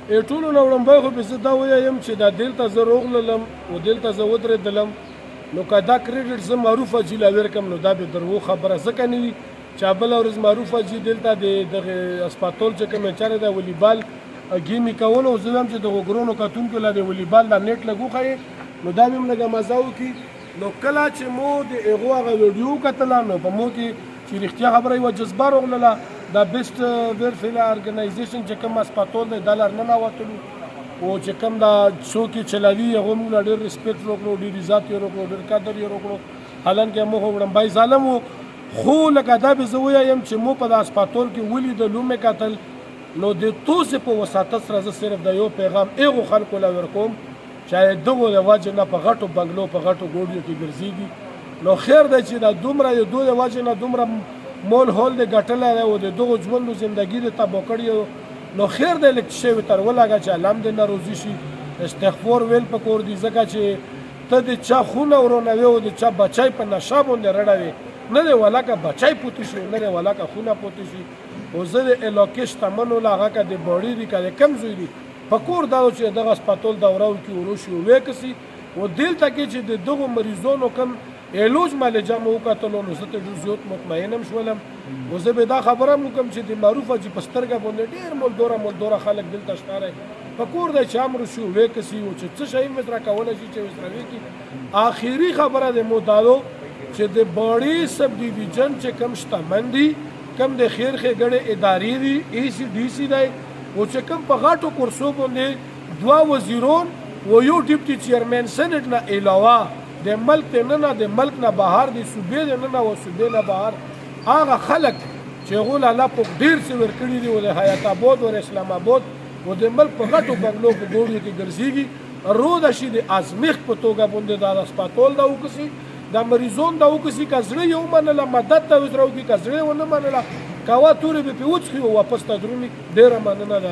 ټولو نه وړاندې خو به زه دا ووایم چې دا دلته زه روغللم او دلته زه ودرېدلم نو که دا کریډټ زه معروف حاجي لا ورکم نو دا به درو خبره ځکه نه وي چې بله ورځ معروف حاجي دلته د دغه اسپاتول چې کوم چاره د ولیبال ګیمې کولو او زه وایم چې د غوږرونو کتونکو لا د ولیبال دا نیټ لږ وښیې نو دا به هم لږه مزه وکړي نو کله چې مو د هغو هغه ویډیو کتله نو په مو کې چې رښتیا خبره یوه جذبه راغلله دا بیسټ ویلفیر ارګنایزیشن چې کوم اسپاتول دی دا لار ننوتلو او چې کوم دا څوک یې چلوي هغو موږ له ډېر ریسپیکټ وکړو ډېر عزت یې وکړو ډېر قدر یې وکړو حالانکه موږ وړاندې ظالم وو خو لکه دا به زه ووایم چې مو په د اسپاتول کې ولیدلو مې کتل نو د توسې په وساطت سره زه صرف د یو پیغام هغو خلکو له ورکوم چې دغو د وجې نه په غټو بنګلو په غټو ګوډیو کې ګرځېږي نو خیر دی چې دا دومره د دوی د وجې نه دومره مول هول دی ګټلی دی او د دغو ژوند و زندګي د تباه کړي نو خیر دی لږ شی ورته ولګه چې الله هم دې نه روزي شي استغفار ویل پکور دي ځکه چې ته د چا خونه ورونوې او د چا بچی په نشه باندې رړوې نه دی ولکه بچی پوتی شي نه دی ولکه خونه پوتی شي او زه د علاقې شتمنو له هغه که د بړي دي که د کم زوی دي په کور دا و چې دغه اسپاتول دوره وکړي وروشي وویکسي او دلته کې چې د دغو مریضانو کم علاج معالجه مو وکتلو نو زه ته ډېر زیات مطمئنم شولم او زه به دا خبره هم وکړم چې د معروف حاجي په سترګه باندې ډېر ملدوره خلک دلته شته دی په کور دی چې هم روشي وویکسي او چې څه شی هم ورسره کولی شي چې ورسره وکړي آخري خبره د مو دا چې د باړې سب ډیویژن چې کم شتمن دي کم د خیر ښېګڼې ادارې دي ACDC دی او چې کم په غټو کرسو باندې 2 وزیرون و یو ډیپټي چیرمن سینټ نه علاوه د ملک ته نه د ملک نه بهر د صوبې نه نه او صوبې نه بهر هغه خلک چې هغو له الله پاک ډېر څه ورکړي دي او د حیات آباد او اسلام آباد او د ملک په غټو بنګلو په ګوډیو کې ګرځېږي روده شي د ازمېښت په توګه باندې دا اسپاتول دا وکړي دا مریضون دا وکړي که زړه یې ومنله مدد ته ورسره وکړي که زړه یې ونه منله قهوه تورې به پرې وڅښي او واپس ته درومي ډېره مننه ده.